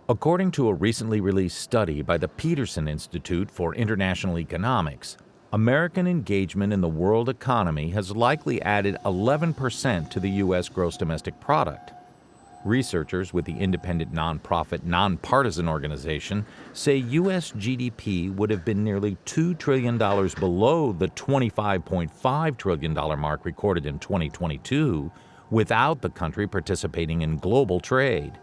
According to a recently released study by the Peterson Institute for International Economics, American engagement in the world economy has likely added 11% to the U.S. gross domestic product. Researchers with the independent nonprofit Nonpartisan Organization say U.S. GDP would have been nearly $2 trillion below the $25.5 trillion mark recorded in 2022 without the country participating in global trade.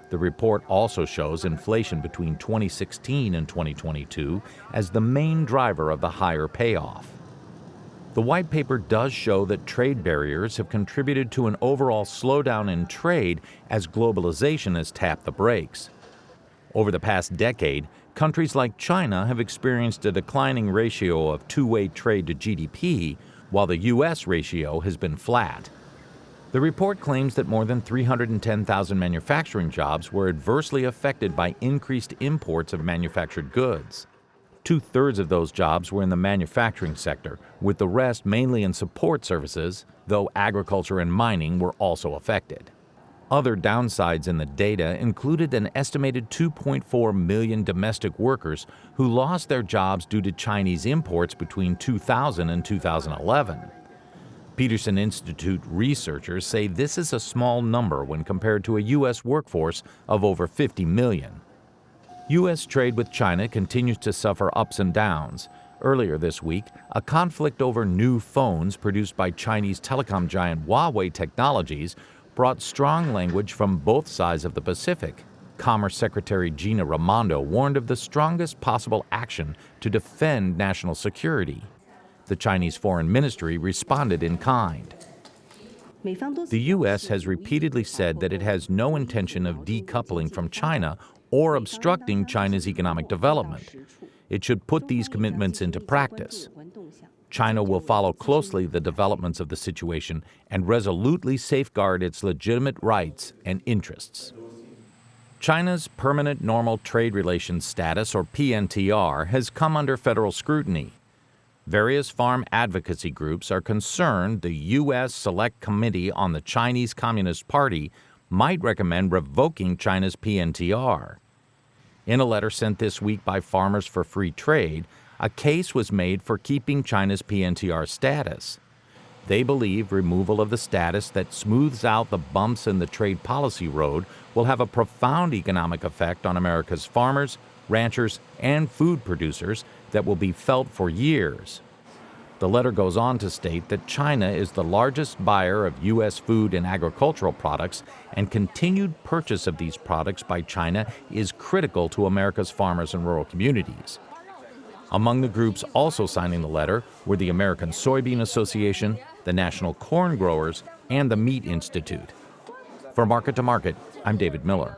The report also shows inflation between 2016 and 2022 as the main driver of the higher payoff. The white paper does show that trade barriers have contributed to an overall slowdown in trade as globalization has tapped the brakes. Over the past decade, countries like China have experienced a declining ratio of two-way trade to GDP, while the U.S. ratio has been flat. The report claims that more than 310,000 manufacturing jobs were adversely affected by increased imports of manufactured goods. Two-thirds of those jobs were in the manufacturing sector, with the rest mainly in support services, though agriculture and mining were also affected. Other downsides in the data included an estimated 2.4 million domestic workers who lost their jobs due to Chinese imports between 2000 and 2011. Peterson Institute researchers say this is a small number when compared to a U.S. workforce of over 50 million. U.S. trade with China continues to suffer ups and downs. Earlier this week, a conflict over new phones produced by Chinese telecom giant Huawei Technologies brought strong language from both sides of the Pacific. Commerce Secretary Gina Raimondo warned of the strongest possible action to defend national security. The Chinese Foreign Ministry responded in kind. The U.S. has repeatedly said that it has no intention of decoupling from China or obstructing China's economic development. It should put these commitments into practice. China will follow closely the developments of the situation and resolutely safeguard its legitimate rights and interests. China's Permanent Normal Trade Relations Status, or PNTR, has come under federal scrutiny. Various farm advocacy groups are concerned the U.S. Select Committee on the Chinese Communist Party might recommend revoking China's PNTR. In a letter sent this week by Farmers for Free Trade, a case was made for keeping China's PNTR status. They believe removal of the status that smooths out the bumps in the trade policy road will have a profound economic effect on America's farmers, ranchers, and food producers that will be felt for years. The letter goes on to state that China is the largest buyer of U.S. food and agricultural products, and continued purchase of these products by China is critical to America's farmers and rural communities. Among the groups also signing the letter were the American Soybean Association, the National Corn Growers, and the Meat Institute. For Market to Market, I'm David Miller.